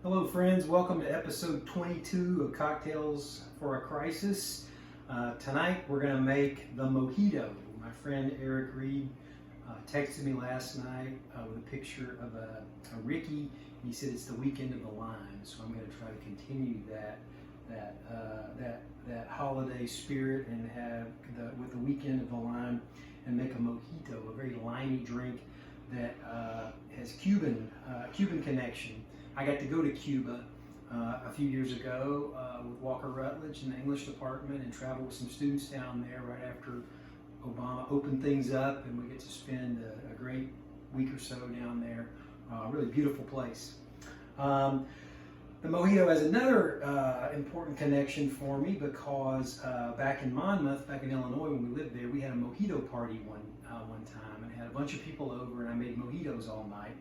Hello friends, welcome to episode 22 of Cocktails for a Crisis. Tonight we're going to make the mojito. My friend Eric Reed texted me last night with a picture of a Ricky. He said it's the weekend of the lime, so I'm going to try to continue that holiday spirit and have with the weekend of the lime and make a mojito, a very limey drink that has Cuban connection. I got to go to Cuba a few years ago with Walker Rutledge in the English department and travel with some students down there right after Obama opened things up, and we get to spend a great week or so down there. Really beautiful place. The mojito has another important connection for me because back in Monmouth, back in Illinois when we lived there, we had a mojito party one time and had a bunch of people over, and I made mojitos all night.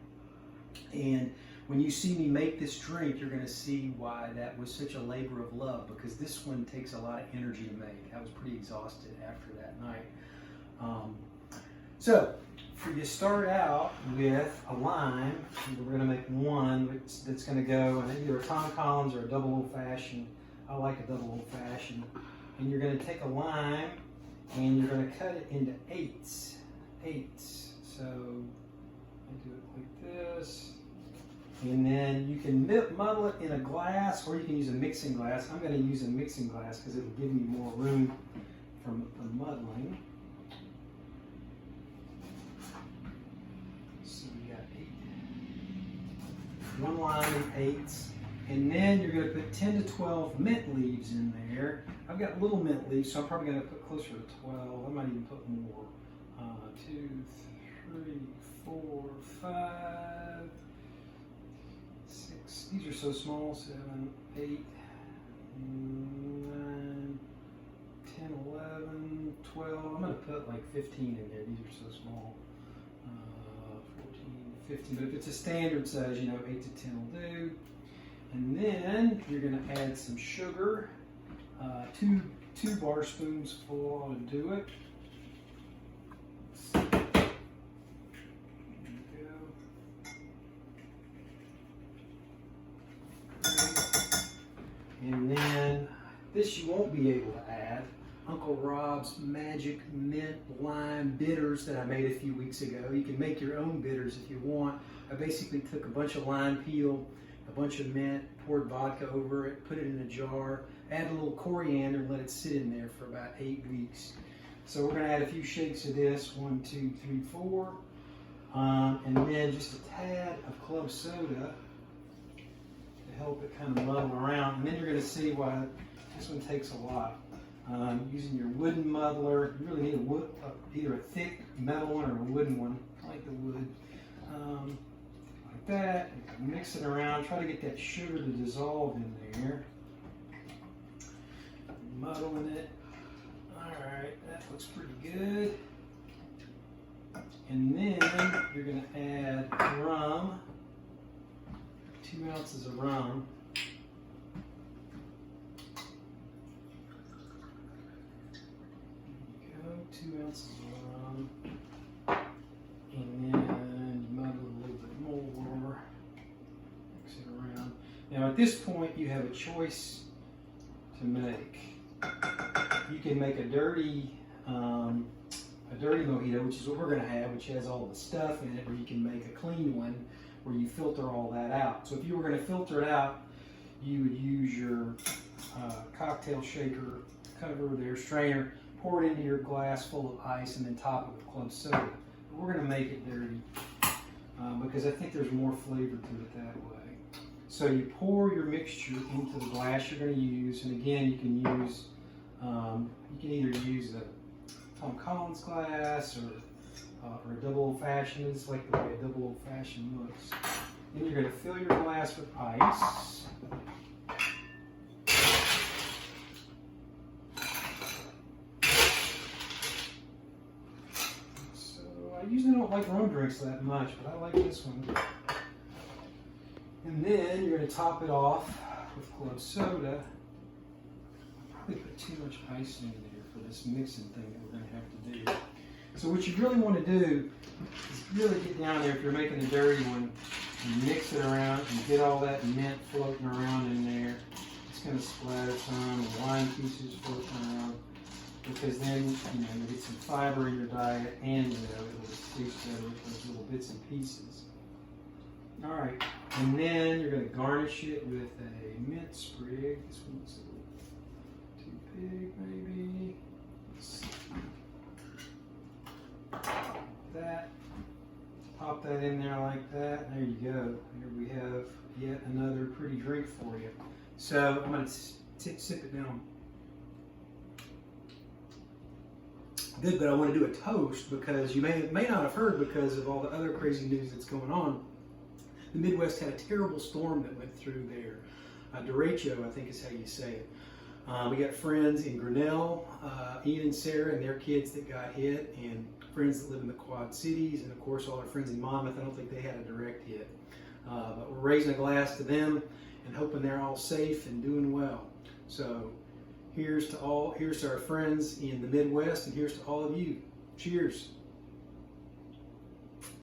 And when you see me make this drink, you're going to see why that was such a labor of love, because this one takes a lot of energy to make. I was pretty exhausted after that night. So you start out with a lime. We're going to make one that's going to go in either a Tom Collins or a double old fashioned. I like a double old fashioned. And you're going to take a lime and you're going to cut it into eighths. So I do it like this. And then you can muddle it in a glass, or you can use a mixing glass. I'm going to use a mixing glass because it'll give me more room for muddling. So we got 8. One lime in eighths. And then you're going to put 10 to 12 mint leaves in there. I've got little mint leaves, so I'm probably going to put closer to 12. I might even put more. 2, 3, 4, 5, 6. These are so small. 7, 8, 9, 10, 11, 12. I'm going to put like 15 in there. These are so small. 14, 15. But if it's a standard size, 8 to 10 will do. And then you're going to add some sugar. 2 bar spoons full ought to do it. And then this you won't be able to add. Uncle Rob's Magic Mint Lime Bitters that I made a few weeks ago. You can make your own bitters if you want. I basically took a bunch of lime peel, a bunch of mint, poured vodka over it, put it in a jar, add a little coriander and let it sit in there for about 8 weeks. So we're going to add a few shakes of this, 1, 2, 3, 4. And then just a tad of club soda to help it kind of muddle around. And then you're going to see why this one takes a lot. Using your wooden muddler, you really need either a thick metal one or a wooden one. I like the wood. Like that. Mix it around. Try to get that sugar to dissolve in there. Muddling it. Alright, that looks pretty good. And then you're going to add rum. 2 ounces of rum. There you go, 2 ounces of rum. And then you muddle it a little bit more. Mix it around. Now at this point you have a choice to make. You can make a dirty mojito, which is what we're going to have, which has all the stuff in it, or you can make a clean one where you filter all that out. So if you were going to filter it out, you would use your cocktail shaker cover there, strainer, pour it into your glass full of ice, and then top it with club soda. But we're going to make it dirty because I think there's more flavor to it that way. So you pour your mixture into the glass you're going to use, and again, you can use you can either use a Tom Collins glass or a double old fashioned. It's like the way a double old fashioned looks. Then you're going to fill your glass with ice. So I usually don't like rum drinks that much, but I like this one. And then you're going to top it off with club soda. I'll probably put too much ice in there for this mixing thing that we're going to have to do. So what you really want to do is really get down there if you're making the dirty one and mix it around and get all that mint floating around in there. It's going to splatter some and lime pieces floating around, because then you get some fiber in your diet, and it'll taste better with those little bits and pieces. All right, and then you're going to garnish it with a mint sprig. This one's a little too big, maybe. That. Pop that in there like that. There you go. Here we have yet another pretty drink for you. So I'm going to sip it down. Good, but I want to do a toast, because you may not have heard, because of all the other crazy news that's going on. The Midwest had a terrible storm that went through there. Derecho, I think is how you say it. We got friends in Grinnell, Ian and Sarah and their kids that got hit, and friends that live in the Quad Cities, and of course all our friends in Monmouth. I don't think they had a direct hit. But we're raising a glass to them and hoping they're all safe and doing well. So here's to our friends in the Midwest, and here's to all of you. Cheers.